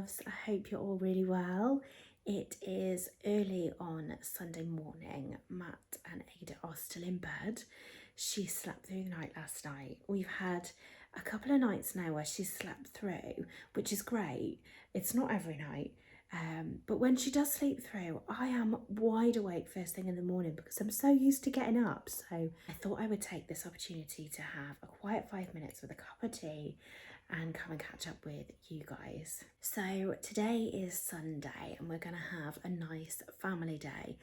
loves, I hope you're all really well. It is early on Sunday morning. Matt and Ada are still in bed. She slept through the night last night. We've had a couple of nights now where she's slept through, which is great. It's not every night. But when she does sleep through, I am wide awake first thing in the morning because I'm so used to getting up. So I thought I would take this opportunity to have a quiet 5 minutes with a cup of tea and come and catch up with you guys. So today is Sunday and we're going to have a nice family day.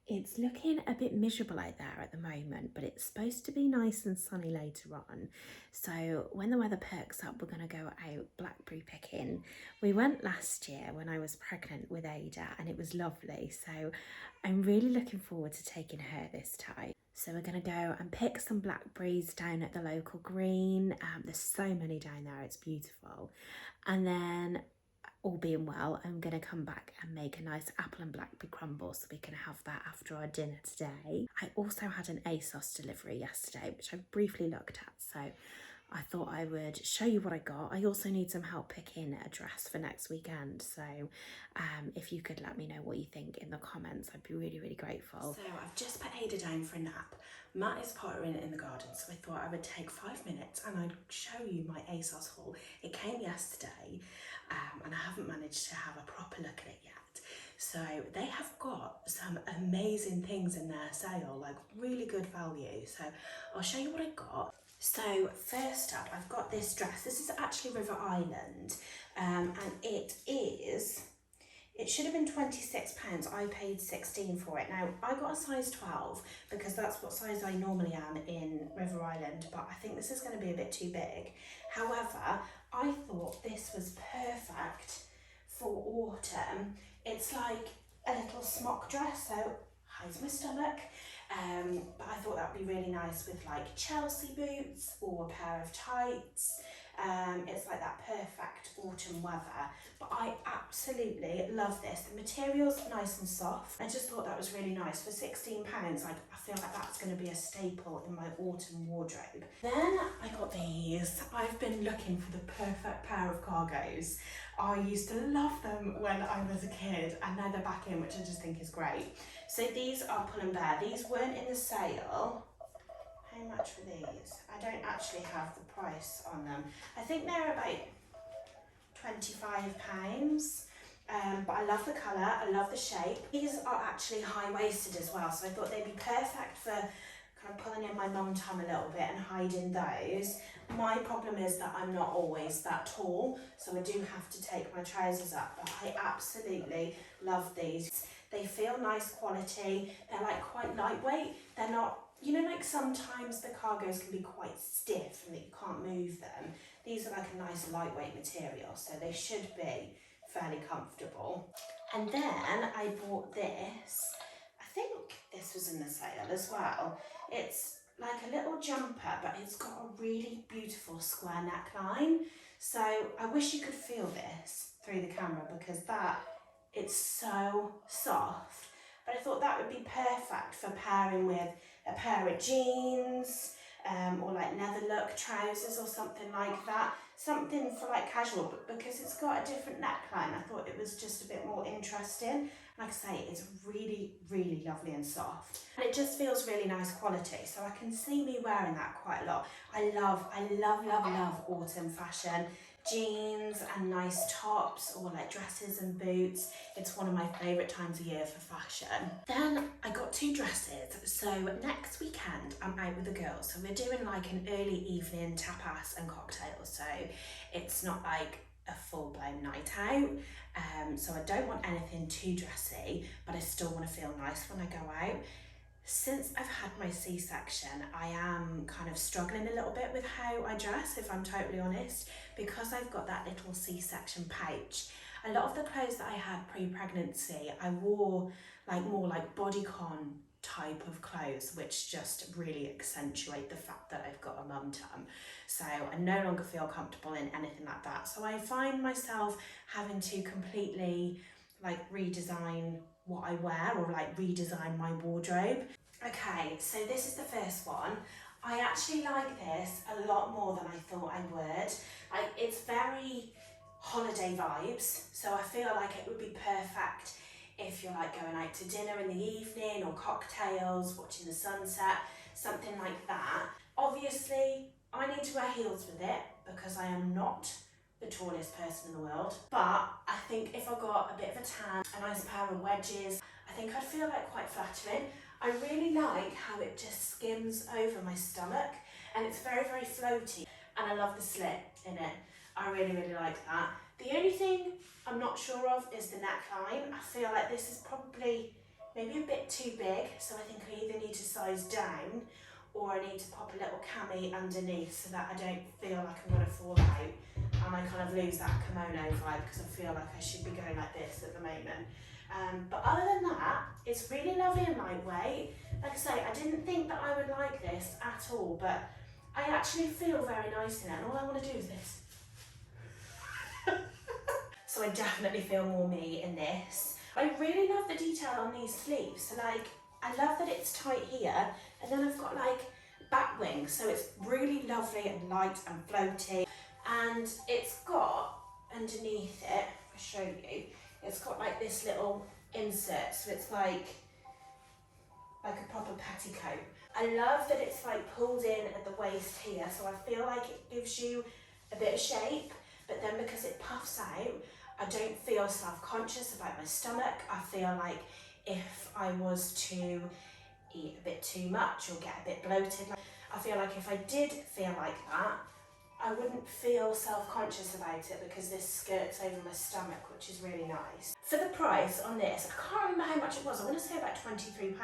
It's looking a bit miserable out there at the moment, but it's supposed to be nice and sunny later on. So when the weather perks up, we're going to go out blackberry picking. We went last year when I was pregnant with Ada and it was lovely. So I'm really looking forward to taking her this time. So we're going to go and pick some blackberries down at the local green. There's so many down there, it's beautiful. And then, all being well, I'm going to come back and make a nice apple and blackberry crumble so we can have that after our dinner today. I also had an Asos delivery yesterday, which I briefly looked at, so I thought I would show you what I got. I also need some help picking a dress for next weekend, so if you could let me know what you think in the comments, I'd be really, really grateful. So I've just put Ada down for a nap. Matt is pottering in the garden, so I thought I would take 5 minutes and I'd show you my Asos haul. It came yesterday and I haven't managed to have a proper look at it yet. So they have got some amazing things in their sale, like really good value. So I'll show you what I got. So first up, I've got this dress. This is actually River Island, and it should have been £26. I paid 16 for it. Now, I got a size 12 because that's what size I normally am in River Island, but I think this is going to be a bit too big. However, I thought this was perfect for autumn. It's like a little smock dress, so hides my stomach. But I thought that would be really nice with like Chelsea boots or a pair of tights. It's like that perfect autumn weather, but I absolutely love this. The material's nice and soft. I just thought that was really nice. For £16, I feel like that's going to be a staple in my autumn wardrobe. Then I got these. I've been looking for the perfect pair of cargos. I used to love them when I was a kid, and now they're back in, which I just think is great. So these are Pull and Bear. These weren't in the sale. How much were these? I don't actually have the price on them. I think they're about £25. But I love the colour, I love the shape. These are actually high-waisted as well, so I thought they'd be perfect for kind of pulling in my mum tum a little bit and hiding those. My problem is that I'm not always that tall, so I do have to take my trousers up, but I absolutely love these. They feel nice quality, they're like quite lightweight, they're not, you know, like sometimes the cargos can be quite stiff and that you can't move them. These are like a nice lightweight material, so they should be fairly comfortable. And then I bought this. I think this was in the sale as well. It's like a little jumper, but it's got a really beautiful square neckline. So I wish you could feel this through the camera because it's so soft. But I thought that would be perfect for pairing with a pair of jeans, or like leather look trousers or something like that. Something for like casual, but because it's got a different neckline, I thought it was just a bit more interesting. Like I say, it's really, really lovely and soft. And it just feels really nice quality, so I can see me wearing that quite a lot. I love, love, love autumn fashion. Jeans and nice tops or like dresses and boots. It's one of my favourite times of year for fashion. Then I got two dresses. So next weekend I'm out with the girls. So we're doing like an early evening tapas and cocktails. So it's not like a full-blown night out. So I don't want anything too dressy, but I still want to feel nice when I go out. Since I've had my C-section, I am kind of struggling a little bit with how I dress, if I'm totally honest, because I've got that little C-section pouch. A lot of the clothes that I had pre-pregnancy, I wore like more like bodycon type of clothes, which just really accentuate the fact that I've got a mum tum. So I no longer feel comfortable in anything like that. So I find myself having to completely like redesign what I wear or like redesign my wardrobe. Okay, so this is the first one. I actually like this a lot more than I thought I would. It's very holiday vibes. So I feel like it would be perfect if you're like going out to dinner in the evening or cocktails, watching the sunset, something like that. Obviously, I need to wear heels with it because I am not the tallest person in the world. But I think if I got a bit of a tan, a nice pair of wedges, I think I'd feel like quite flattering. I really like how it just skims over my stomach and it's very, very floaty. And I love the slit in it. I really, really like that. The only thing I'm not sure of is the neckline. I feel like this is probably maybe a bit too big, so I think I either need to size down or I need to pop a little cami underneath so that I don't feel like I'm going to fall out and I kind of lose that kimono vibe because I feel like I should be going like this at the moment. But other than that, it's really lovely and lightweight. Like I say, I didn't think that I would like this at all, but I actually feel very nice in it and all I want to do is this. So I definitely feel more me in this. I really love the detail on these sleeves. So like, I love that it's tight here and then I've got like back wings. So it's really lovely and light and floaty. And it's got underneath it, I'll show you, it's got like this little insert. So it's like a proper petticoat. I love that it's like pulled in at the waist here. So I feel like it gives you a bit of shape, but then because it puffs out, I don't feel self-conscious about my stomach. I feel like if I was to eat a bit too much or get a bit bloated, I feel like if I did feel like that, I wouldn't feel self-conscious about it because this skirts over my stomach, which is really nice. For the price on this, I can't remember how much it was. I want to say about £23.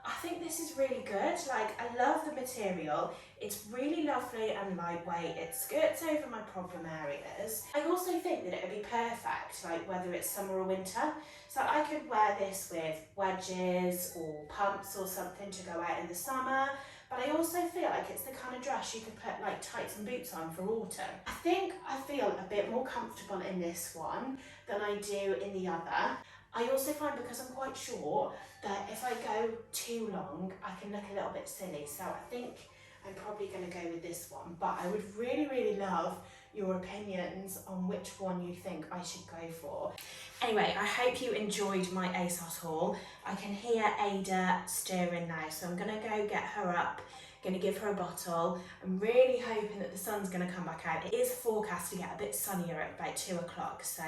I think this is really good. Like, I love the material. It's really lovely and lightweight. It skirts over my problem areas. I also think that it would be perfect, like whether it's summer or winter. So I could wear this with wedges or pumps or something to go out in the summer. But I also feel like it's the kind of dress you could put like tights and boots on for autumn. I think I feel a bit more comfortable in this one than I do in the other. I also find because I'm quite short that if I go too long, I can look a little bit silly. So I think I'm probably going to go with this one. But I would really, really love your opinions on which one you think I should go for. Anyway, I hope you enjoyed my Asos haul. I can hear Ada stirring now, so I'm going to go get her up, going to give her a bottle. I'm really hoping that the sun's going to come back out. It is forecast to get a bit sunnier at about 2 o'clock, so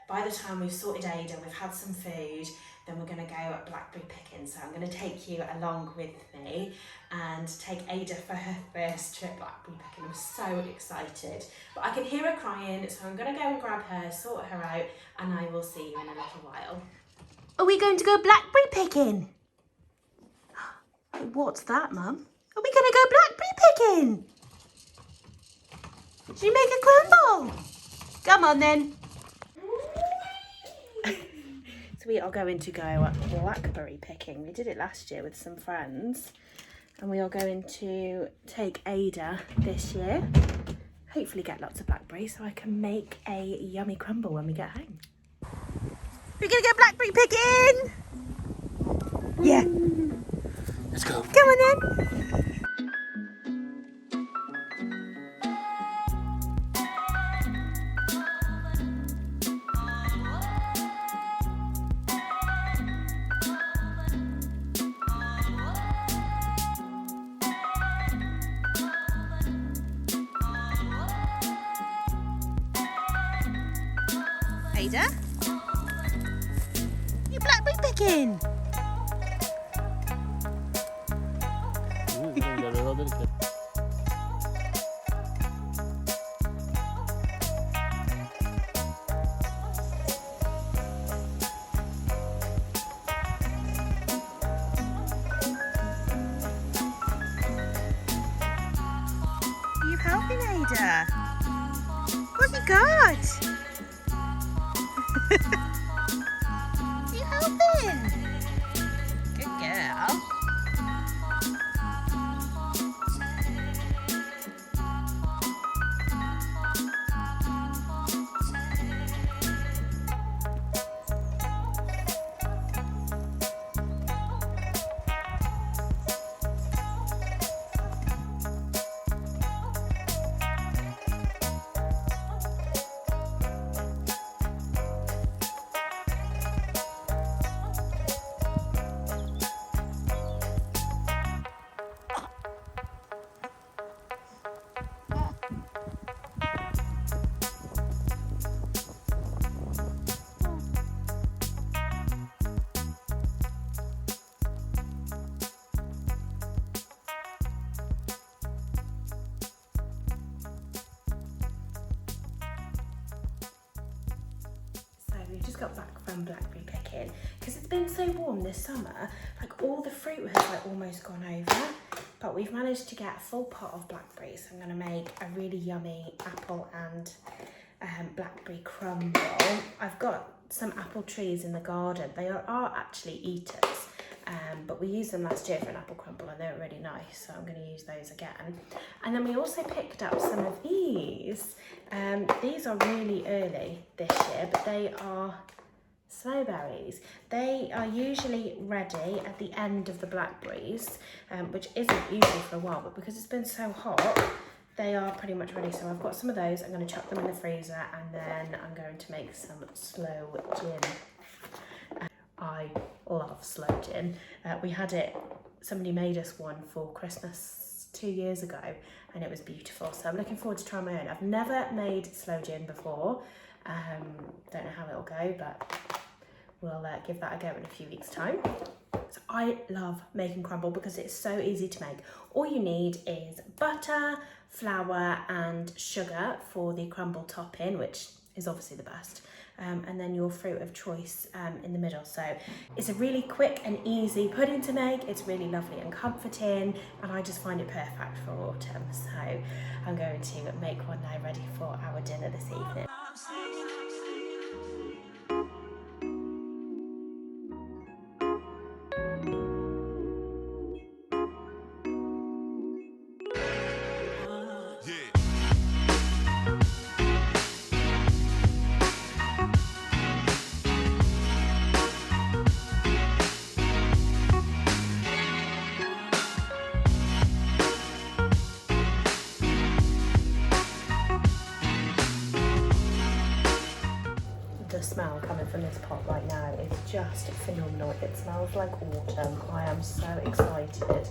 by the time we've sorted Ada, we've had some food, then we're going to go Blackberry Picking. So I'm going to take you along with me and take Ada for her first trip Blackberry Picking. I'm so excited. But I can hear her crying, so I'm going to go and grab her, sort her out, and I will see you in a little while. Are we going to go Blackberry Picking? What's that, Mum? Are we going to go Blackberry Picking? Did you make a crumble? Come on then. So we are going to go Blackberry picking. We did it last year with some friends and we are going to take Ada this year. Hopefully get lots of blackberries so I can make a yummy crumble when we get home. We're going to go Blackberry picking! Yeah. Let's go. Come on then. Ada? You blackberry picking? Are you helping, Ada? What's he got? You helping? Good girl. just got back from Blackberry Picking because it's been so warm this summer. Like all the fruit has like almost gone over, but we've managed to get a full pot of blackberries. So I'm going to make a really yummy apple and blackberry crumble. I've got some apple trees in the garden. They are actually eaters, but we used them last year for an apple crumble and they were really nice, so I'm going to use those again. And then we also picked up some of these. These are really early this year, but they are snowberries. They are usually ready at the end of the blackberries, which isn't usually for a while, but because it's been so hot, they are pretty much ready. So I've got some of those. I'm going to chuck them in the freezer and then I'm going to make some sloe gin. I love sloe gin. We had it, somebody made us one for Christmas 2 years ago and it was beautiful. So I'm looking forward to trying my own. I've never made sloe gin before. Don't know how it'll go, but we'll give that a go in a few weeks' time. So I love making crumble because it's so easy to make. All you need is butter, flour and sugar for the crumble topping, which is obviously the best, and then your fruit of choice in the middle. So it's a really quick and easy pudding to make. It's really lovely and comforting, and I just find it perfect for autumn. So I'm going to make one now ready for our dinner this evening. The smell coming from this pot right now is just phenomenal. It smells like autumn. I am so excited.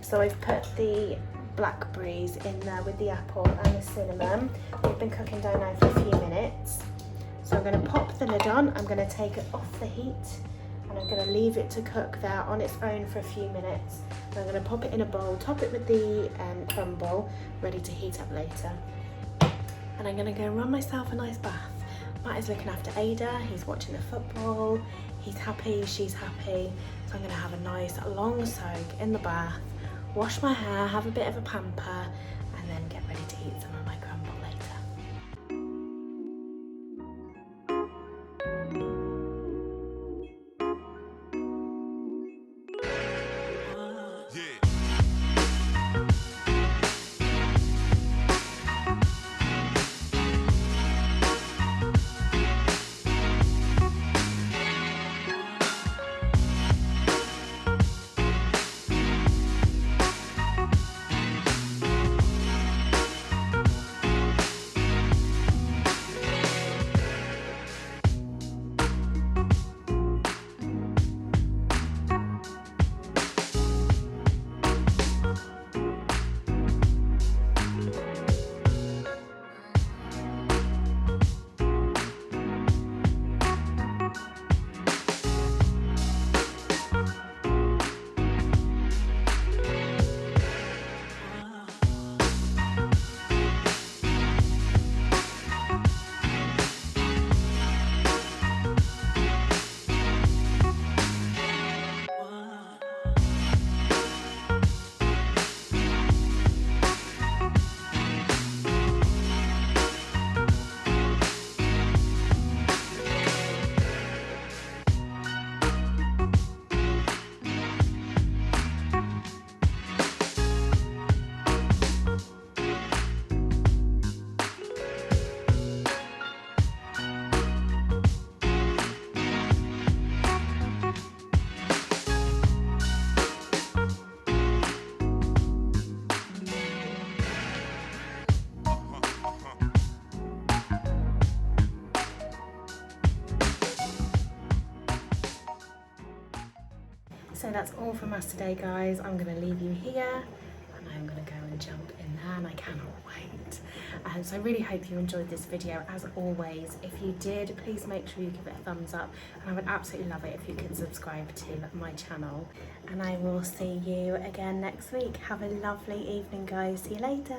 So I've put the blackberries in there with the apple and the cinnamon. They've been cooking down now for a few minutes. So I'm going to pop the lid on. I'm going to take it off the heat and I'm going to leave it to cook there on its own for a few minutes. And I'm going to pop it in a bowl, top it with the crumble, ready to heat up later. And I'm going to go run myself a nice bath. Matt is looking after Ada, he's watching the football, he's happy, she's happy. So I'm going to have a nice long soak in the bath, wash my hair, have a bit of a pamper, and then get ready to eat some of my crumble later. So that's all from us today, guys. I'm going to leave you here and I'm going to go and jump in there and I cannot wait. So I really hope you enjoyed this video. As always, if you did, please make sure you give it a thumbs up, and I would absolutely love it if you could subscribe to my channel. And I will see you again next week. Have a lovely evening, guys. See you later.